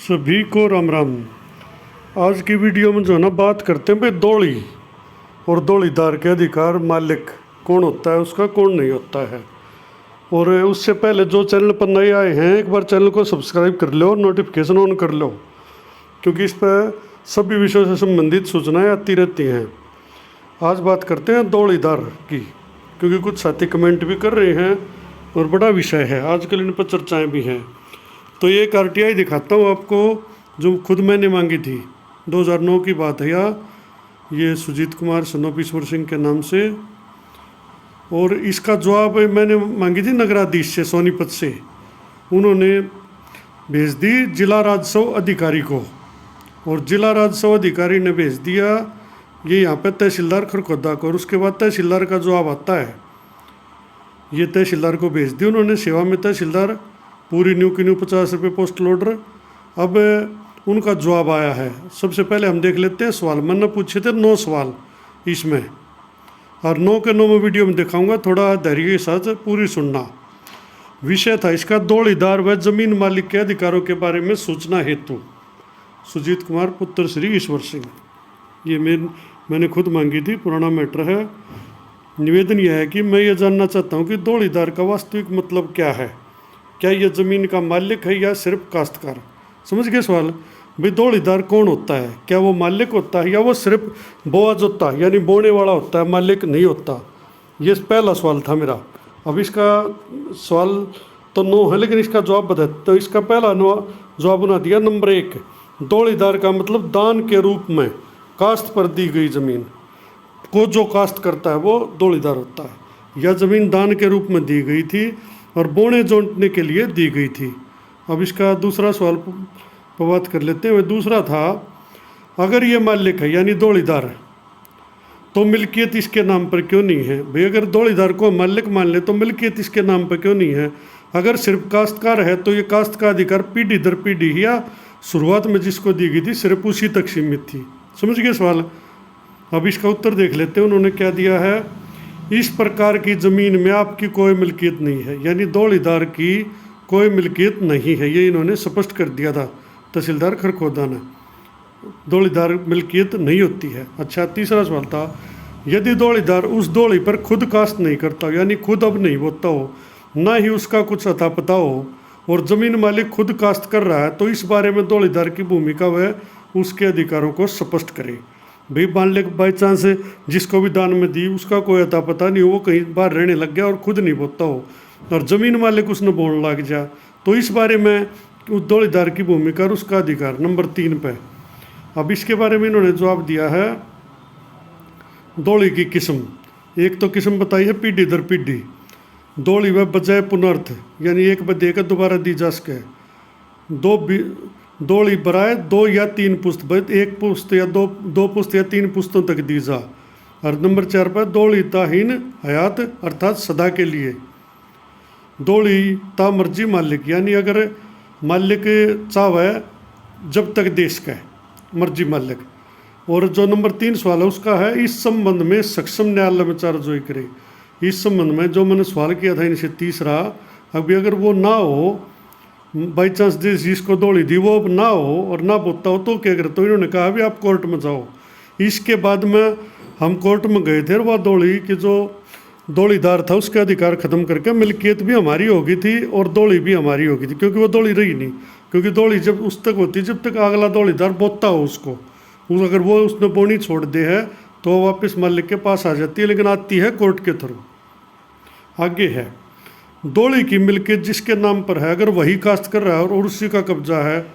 सभी को राम राम। आज की वीडियो में जो है ना बात करते हैं भाई दौड़ी और दौड़ीदार के अधिकार मालिक कौन होता है, उसका कौन नहीं होता है। और उससे पहले जो चैनल पर नए आए हैं एक बार चैनल को सब्सक्राइब कर लो और नोटिफिकेशन ऑन कर लो, क्योंकि इस पर सभी विषयों से संबंधित सूचनाएं आती रहती हैं। आज बात करते हैं दौड़ीदार की, क्योंकि कुछ साथी कमेंट भी कर रहे हैं और बड़ा विषय है, आजकल इन पर चर्चाएँ भी हैं। तो ये एक RTI दिखाता हूँ आपको, जो खुद मैंने मांगी थी। 2009 की बात है ये सुजीत कुमार सनोप ईश्वर सिंह के नाम से। और इसका जवाब मैंने मांगी थी नगराधीश से, सोनीपत से। उन्होंने भेज दी जिला राजस्व अधिकारी को, और जिला राजस्व अधिकारी ने भेज दिया ये यहाँ पे तहसीलदार खरखोदा को। और उसके बाद तहसीलदार का जवाब आता है, ये तहसीलदार को भेज दी उन्होंने। सेवा में तहसीलदार, पूरी न्यू की न्यू 50 रुपये पोस्टल ऑर्डर। अब उनका जवाब आया है। सबसे पहले हम देख लेते हैं सवाल। मैंने पूछे थे 9 सवाल इसमें, और 9 के 9 में वीडियो में दिखाऊंगा, थोड़ा धैर्य के साथ पूरी सुनना। विषय था इसका दौड़ीदार व जमीन मालिक के अधिकारों के बारे में सूचना हेतु। सुजीत कुमार पुत्र श्री ईश्वर सिंह, ये मैंने खुद मांगी थी, पुराना मैटर है। निवेदन यह है कि मैं ये जानना चाहता हूँ कि दौड़ीदार का वास्तविक मतलब क्या है। क्या यह ज़मीन का मालिक है या सिर्फ काश्तकार? समझ गए सवाल? भाई दौड़ीदार कौन होता है? क्या वो मालिक होता है या वो सिर्फ बोआज होता है, यानी बोने वाला होता है, मालिक नहीं होता? ये पहला सवाल था मेरा। अब इसका सवाल तो 9 है, लेकिन इसका जवाब बता। तो इसका पहला जवाब उन्होंने दिया नंबर 1, दौड़ीदार का मतलब दान के रूप में काश्त पर दी गई ज़मीन को जो काश्त करता है वो दौड़ीदार होता है। यह ज़मीन दान के रूप में दी गई थी और बोने जोतने के लिए दी गई थी। अब इसका दूसरा सवाल पर बात कर लेते हैं। वह दूसरा था, अगर ये मालिक है यानी दौड़ीदार है तो मिल्कियत इसके नाम पर क्यों नहीं है? भाई अगर दौड़ीदार को मालिक मान ले तो मिल्कियत इसके नाम पर क्यों नहीं है? अगर सिर्फ काश्तकार है तो ये काश्त का अधिकार पीढ़ी दर पीढ़ी या शुरुआत में जिसको दी गई थी सिर्फ उसी तक सीमित थी। समझ गए सवाल? अब इसका उत्तर देख लेते हैं। उन्होंने क्या दिया है, इस प्रकार की ज़मीन में आपकी कोई मिल्कियत नहीं है, यानी दौड़ीदार की कोई मिल्कियत नहीं है। ये इन्होंने स्पष्ट कर दिया था तहसीलदार खरखोदा ने, दौड़ीदार मिल्कियत नहीं होती है। अच्छा, तीसरा सवाल था, यदि दौड़ीदार उस दौड़ी पर खुद काश्त नहीं करता हो, यानी खुद अब नहीं बोता हो, ना ही उसका कुछ अता पता हो, और ज़मीन मालिक खुद काश्त कर रहा है, तो इस बारे में दौड़ीदार की भूमिका वह उसके अधिकारों को स्पष्ट करे। भाई मान ले बाई चांस जिसको भी दान में दी उसका कोई अता पता नहीं हो, वो कहीं बाहर रहने लग गया और खुद नहीं बोता हो, और ज़मीन मालिक उसने बोलने लग जा, तो इस बारे में उस दौड़ीदार की भूमिका और उसका अधिकार नंबर 3 पे। अब इसके बारे में इन्होंने जवाब दिया है, दौड़ी की किस्म। एक तो किस्म बताई है पीढ़ी दर पीढ़ी, दौड़ी व बजाय पुनर्थ, यानी एक बार देकर दोबारा दी जा सके। दौड़ी बराए 2 या 3 पुस्त, एक पुस्त या दो पुस्त या 3 पुस्तों तक दी जा। और नंबर 4 पर दौड़ी ताहीन हयात, अर्थात सदा के लिए। दौड़ी ता मर्जी मालिक, यानी अगर मालिक चाहे जब तक देश का मर्जी मालिक। और जो नंबर 3 सवाल है उसका है, इस संबंध में सक्षम न्यायालय में चार्जोई करे। इस संबंध में जो मैंने सवाल किया था इनसे तीसरा, अभी अगर वो ना हो, बाई चांस जिसको दौड़ी दी वो ना हो और ना बोता हो, तो क्या करे? तो इन्होंने कहा अभी आप कोर्ट में जाओ। इसके बाद में हम कोर्ट में गए थे और वह दौड़ी कि जो दौड़ीदार था उसके अधिकार ख़त्म करके मिल्कियत भी हमारी होगी थी और दौड़ी भी हमारी होगी थी, क्योंकि वो दौड़ी रही नहीं। क्योंकि दौड़ी जब उस तक होती जब तक अगला दौड़ीदार बोता हो उसको, अगर वो उसने बोनी छोड़ दे है तो वो वापस मालिक के पास आ जाती है, लेकिन आती है कोर्ट के थ्रू। आगे है, दौड़ी की मिल्कियत जिसके नाम पर है, अगर वही काश्त कर रहा है और उसी का कब्जा है,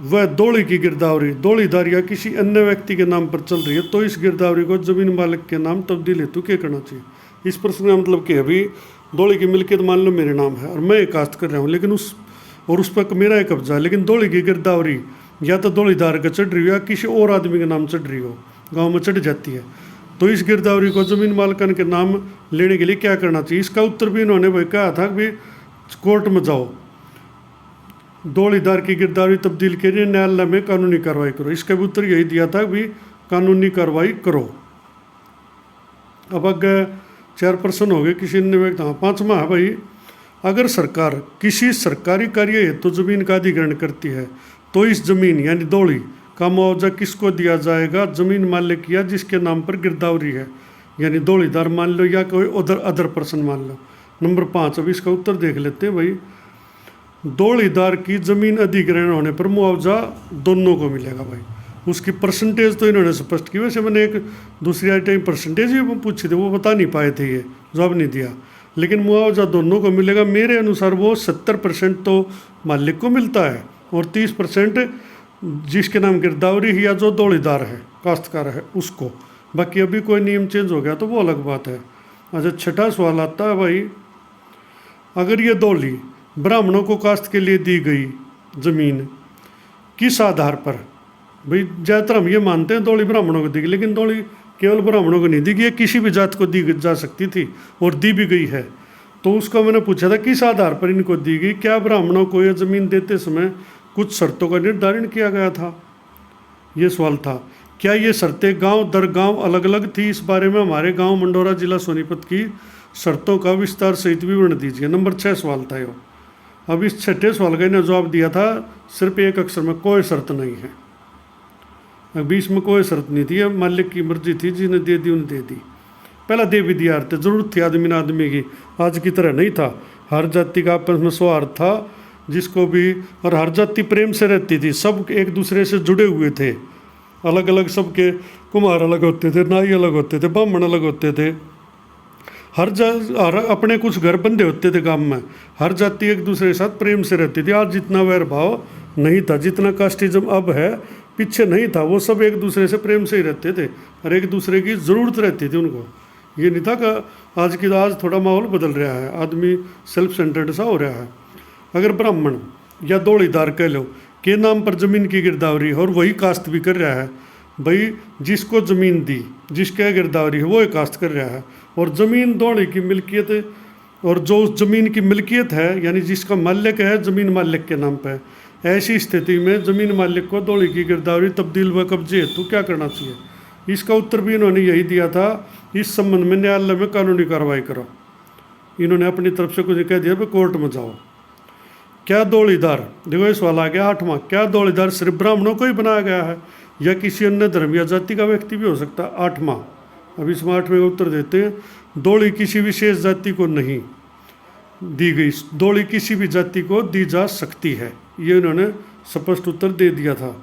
वह दौड़ी की गिरदावरी दौड़ीदार या किसी अन्य व्यक्ति के नाम पर चल रही है, तो इस गिरदावरी को जमीन मालिक के नाम तब्दील हेतु क्या करना चाहिए? इस प्रश्न का मतलब कि अभी दौड़ी की मिल्कियत मान लो मेरे नाम है और मैं काश्त कर रहा हूँ, लेकिन उस पर मेरा एक कब्जा है, लेकिन दौड़ी की गिरदावरी या तो दौड़ीदार का चढ़ रही हो या किसी और आदमी के नाम चढ़ रही हो, गाँव में चढ़ जाती है, तो इस गिरदावरी को जमीन मालिकान के नाम लेने के लिए क्या करना चाहिए? इसका उत्तर भी इन्होंने वही कहा था कि कोर्ट में जाओ, दौड़ीदार की गिरदावरी तब्दील के लिए न्यायालय में कानूनी कार्रवाई करो। इसका भी उत्तर यही दिया था कि कानूनी कार्रवाई करो। अब अगर 4 प्रश्न हो गए, किसी ने व्यक्ति। हाँ, 5वां है भाई, अगर सरकार किसी सरकारी कार्य हेतु जमीन का अधिग्रहण करती है तो इस जमीन यानी दौड़ी का मुआवजा किसको दिया जाएगा? जमीन मालिक या जिसके नाम पर गिरदावरी है, यानी दौड़ीदार मान लो या कोई अदर पर्सन मान लो। नंबर 5, अब इसका उत्तर देख लेते हैं भाई। दौड़ीदार की जमीन अधिग्रहण होने पर मुआवजा दोनों को मिलेगा भाई। उसकी परसेंटेज तो इन्होंने स्पष्ट की, वैसे मैंने एक दूसरी आइटम परसेंटेज भी पूछी थी, वो बता नहीं पाए थे, ये जवाब नहीं दिया, लेकिन मुआवजा दोनों को मिलेगा। मेरे अनुसार वो 70% तो मालिक को मिलता है और 30% जिसके नाम गिरदावरी है या जो दौड़ीदार है, काश्तकार है, उसको। बाकी अभी कोई नियम चेंज हो गया तो वो अलग बात है। अच्छा, छठा सवाल आता है भाई, अगर ये दौली ब्राह्मणों को काश्त के लिए दी गई जमीन किस आधार पर? भाई ज़्यादातर हम ये मानते हैं दौली ब्राह्मणों को दी गई, लेकिन दौली केवल ब्राह्मणों को नहीं दी गई, किसी भी जात को दी जा सकती थी और दी भी गई है। तो उसका मैंने पूछा था किस आधार पर इनको दी गई, क्या ब्राह्मणों को यह जमीन देते समय कुछ शर्तों का निर्धारण किया गया था? ये सवाल था। क्या ये शर्तें गांव दर गांव अलग अलग थी? इस बारे में हमारे गांव मंडोरा जिला सोनीपत की शर्तों का विस्तार सहित विवरण दीजिए। नंबर 6 सवाल था यो। अब इस छठे सवाल का इन्हें जवाब दिया था सिर्फ एक अक्षर में, कोई शर्त नहीं है। अभी इसमें कोई शर्त नहीं थी, मालिक की मर्जी थी, जिन्हें दे दी उन्हें दे दी। पहला दे भी दिया अर्थ, जरूरत थी आदमी ना आदमी की, आज की तरह नहीं था। हर जाति का आपस में सौहार्द था, जिसको भी, और हर जाति प्रेम से रहती थी, सब एक दूसरे से जुड़े हुए थे। अलग अलग सबके कुम्हार अलग होते थे, नाई अलग होते थे, ब्राह्मण अलग होते थे, हर अपने कुछ घर बंदे होते थे गांव में। हर जाति एक दूसरे के साथ प्रेम से रहती थी। आज जितना वैर भाव नहीं था, जितना कास्टिज्म अब है पीछे नहीं था, वो सब एक दूसरे से प्रेम से ही रहते थे और एक दूसरे की ज़रूरत रहती थी उनको। ये नहीं था कि आज थोड़ा माहौल बदल रहा है, आदमी सेल्फ सेंटर्ड सा हो रहा है। अगर ब्राह्मण या दौड़ीदार कह लो के नाम पर ज़मीन की गिरदावरी है और वही काश्त भी कर रहा है, भाई जिसको ज़मीन दी, जिसके गिरदावरी है वो ही काश्त कर रहा है, और ज़मीन दौड़ी की मिल्कियत, और जो उस ज़मीन की मिल्कियत है यानी जिसका मालिक है ज़मीन मालिक के नाम पर, ऐसी स्थिति में ज़मीन मालिक को दौड़ी की गिरदावरी तब्दील व कब्जे हेतु क्या करना चाहिए? इसका उत्तर भी इन्होंने यही दिया था, इस संबंध में न्यायालय में कानूनी कार्रवाई करो। इन्होंने अपनी तरफ से कुछ कह दिया, भाई कोर्ट में जाओ। क्या दौड़ीदार, देखो ये सवाल आ गया 8वां, क्या दौड़ीदार सिर्फ ब्राह्मणों को ही बनाया गया है या किसी अन्य धर्म या जाति का व्यक्ति भी हो सकता है? 8वां, अब इसमें 8वें का उत्तर देते हैं। दौड़ी किसी विशेष जाति को नहीं दी गई, दौड़ी किसी भी जाति को दी जा सकती है, ये इन्होंने स्पष्ट उत्तर दे दिया था।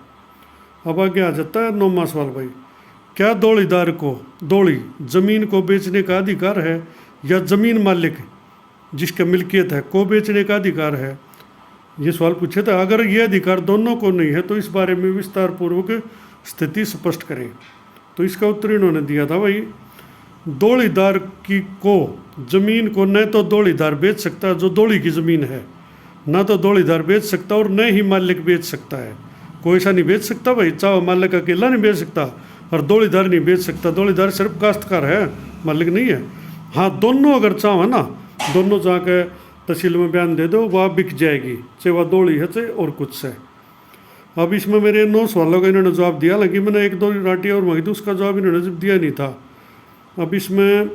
अब आगे आ जाता है 9वां सवाल भाई, क्या दौड़ीदार को दौड़ी जमीन को बेचने का अधिकार है या जमीन मालिक जिसका मिल्कियत है को बेचने का अधिकार है? ये सवाल पूछे था। अगर ये अधिकार दोनों को नहीं है तो इस बारे में विस्तार पूर्वक स्थिति स्पष्ट करें। तो इसका उत्तर इन्होंने दिया था भाई, दौड़ीदार की को जमीन को न तो दौड़ीदार बेच सकता है जो दौड़ी की जमीन है, ना तो दौड़ीदार बेच सकता और न ही मालिक बेच सकता है। कोई ऐसा नहीं बेच सकता भाई, चाहे मालिक अकेला नहीं बेच सकता और दौड़ीदार नहीं बेच सकता। दौड़ीदार सिर्फ काश्तकार है, मालिक नहीं है। हाँ, दोनों अगर चाहो ना, दोनों जाके तहसील में बयान दे दो, वह बिक जाएगी, चाहे वह दौड़ी है चाहे और कुछ है। अब इसमें मेरे 9 सवालों का इन्होंने जवाब दिया, हालांकि मैंने 1-2 राटी और मांगी थी, उसका जवाब इन्होंने जब दिया नहीं था। अब इसमें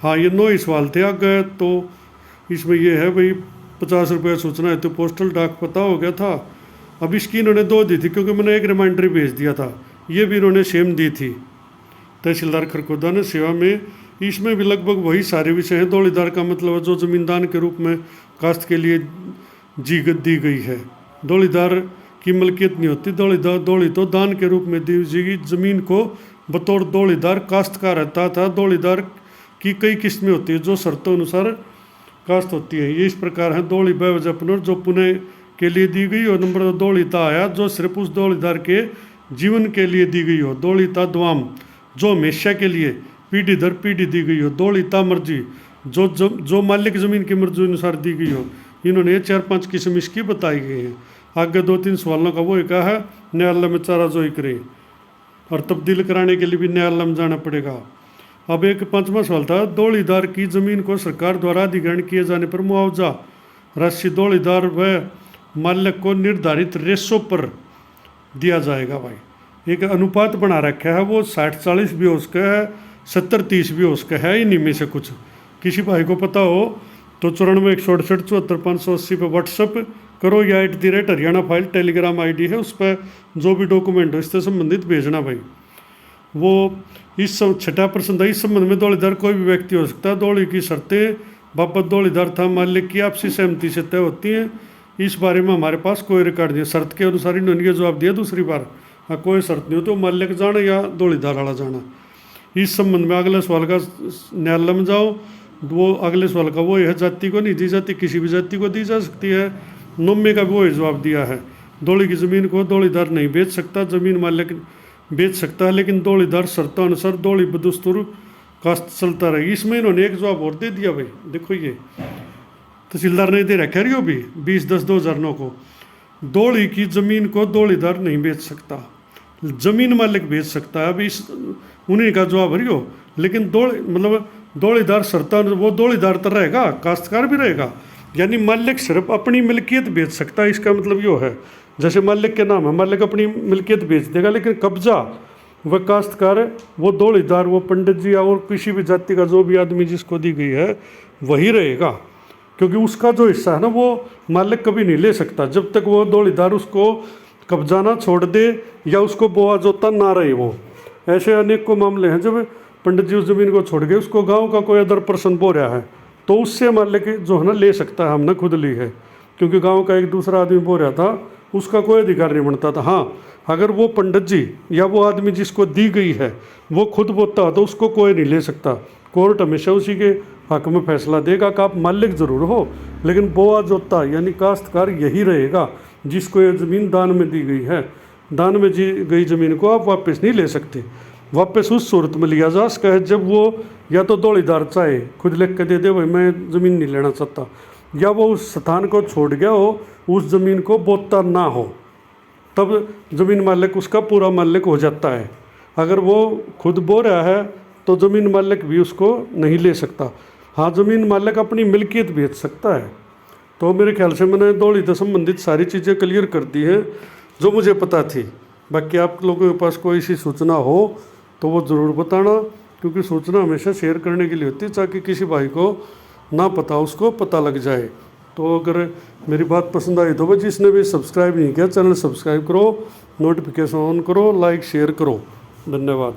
हाँ, ये 9 ही सवाल थे आगे। तो इसमें ये है भाई 50 रुपये सूचना है तो पोस्टल डाक पता हो गया था। अब इसकी इन्होंने 2 दी थी क्योंकि मैंने एक रिमाइंडर भेज दिया था, ये भी इन्होंने सेम दी थी तहसीलदार खरखोदा ने सेवा में। इसमें भी लगभग वही सारे विषय हैं। दौड़ीदार का मतलब जो जमींदान के रूप में काश्त के लिए दी गई है। दौड़ीदार की मलकियत नहीं होती, दौड़ी तो दान के रूप में दी जाएगी। ज़मीन को बतौर दौड़ीदार काश्तकार रहता था। दौड़ीदार की कई किस्में होती है जो शर्तों अनुसार काश्त होती है। ये इस प्रकार है, दौड़ी बेवजह जो पुनः के लिए दी गई हो। नंबर 2 दौड़ीता आया जो सिर्फ उस दौड़ीदार के जीवन के लिए दी गई हो। दौड़ीता द्वाम जो हमेशा के लिए पीढ़ी दर पीढ़ी दी गई हो। दौड़ीता मर्जी जो मालिक ज़मीन की मर्जी अनुसार दी गई हो। इन्होंने 4-5 किस्म इसकी बताई गई हैं। आगे 2-3 सवालों का वो कहा है, न्यायालय में चाराजोई करें और तब्दील कराने के लिए भी न्यायालय में जाना पड़ेगा। अब एक 5वां सवाल था, दौड़ीदार की ज़मीन को सरकार द्वारा अधिग्रहण किए जाने पर मुआवजा राशि दौड़ीदार व मालिक को निर्धारित रेशो पर दिया जाएगा। भाई एक अनुपात बना रखा है, वो 60-40 भी हो सकता है, 70-30 भी हो सकता है। इन्हीं में से कुछ किसी भाई को पता हो तो 94 168 74 580 पर व्हाट्सअप करो या @हरियाणा फाइल टेलीग्राम आईडी है, उस पर जो भी डॉक्यूमेंट हो इससे संबंधित भेजना भाई। वो इस छठा प्रश्न था, इस संबंध में दौड़ीदार कोई भी व्यक्ति हो सकता है। दौड़ी की शर्तें बाबत दौड़ीदार था मालिक की आपसी सहमति से तय होती हैं। इस बारे में हमारे पास कोई रिकॉर्ड नहीं है। शर्त के अनुसार इन्होंने जवाब दिया दूसरी बार। हाँ, कोई शर्त नहीं हो तो मालिक जाना या दौड़ीदार वाला जाना। इस संबंध में अगले सवाल का न्यायालय में जाओ। वो अगले सवाल का वो यह जाति को नहीं दी जाती, किसी भी जाति को दी जा सकती है। 9वें का भी वो जवाब दिया है। दौड़ी की ज़मीन को दौड़ीदार नहीं बेच सकता, ज़मीन मालिक बेच सकता है, लेकिन दौड़ीदार शर्तों अनुसार दौड़ी बदस्तूर कास्त चलता रहेगी। इसमें इन्होंने एक जवाब और दे दिया भाई, देखो ये तहसीलदार ने दे रखा है भी 20/10/2009 को। दौड़ी की ज़मीन को दौड़ीदार नहीं बेच सकता, ज़मीन मालिक बेच सकता है। अभी इस उन्हीं का जवाब हरियो, लेकिन दौड़ीदार शर्तों वो दौड़ीदार तो रहेगा, काश्तकार भी रहेगा। यानी मालिक सिर्फ अपनी मिल्कियत बेच सकता है। इसका मतलब यो है, जैसे मालिक के नाम है, मालिक अपनी मिल्कियत बेच देगा, लेकिन कब्जा वह काश्तकार, वो दौड़ीदार, वो पंडित जी और किसी भी जाति का जो भी आदमी जिसको दी गई है वही रहेगा, क्योंकि उसका जो हिस्सा है ना वो मालिक कभी नहीं ले सकता जब तक वो दौड़ीदार उसको कब्जा ना छोड़ दे या उसको बोआ जोता ना रहे। वो ऐसे अनेक को मामले हैं जब पंडित जी उस जमीन को छोड़ गए, उसको गांव का कोई अदर पर्सन बो रहा है तो उससे मालिक जो है ना ले सकता है। हमने खुद ली है, क्योंकि गांव का एक दूसरा आदमी बो रहा था, उसका कोई अधिकार नहीं बनता था। हाँ, अगर वो पंडित जी या वो आदमी जिसको दी गई है वो खुद बोता हो तो उसको कोई नहीं ले सकता। कोर्ट हमेशा उसी के हक में फैसला देगा कि आप मालिक ज़रूर हो, लेकिन बोआ जोता यानी काश्तकार यही रहेगा जिसको ये ज़मीन दान में दी गई है। दान में दी गई ज़मीन को आप वापस नहीं ले सकते। वापस उस सूरत में लिया जा सकता है जब वो या तो दौड़ीदार चाहे खुद लिख के दे दे भाई मैं ज़मीन नहीं लेना चाहता, या वो उस स्थान को छोड़ गया हो, उस ज़मीन को बोता ना हो, तब ज़मीन मालिक उसका पूरा मालिक हो जाता है। अगर वो खुद बो रहा है तो ज़मीन मालिक भी उसको नहीं ले सकता। हाँ, ज़मीन मालिक अपनी मिल्कियत बेच सकता है। तो मेरे ख्याल से मैंने दौड़ी से संबंधित सारी चीज़ें क्लियर कर दी हैं जो मुझे पता थी। बाकी आप लोगों के पास कोई सी सूचना हो तो वो ज़रूर बताना, क्योंकि सूचना हमेशा शेयर करने के लिए होती है ताकि किसी भाई को ना पता उसको पता लग जाए। तो अगर मेरी बात पसंद आई तो भाई जिसने भी सब्सक्राइब नहीं किया चैनल सब्सक्राइब करो, नोटिफिकेशन ऑन करो, लाइक शेयर करो। धन्यवाद।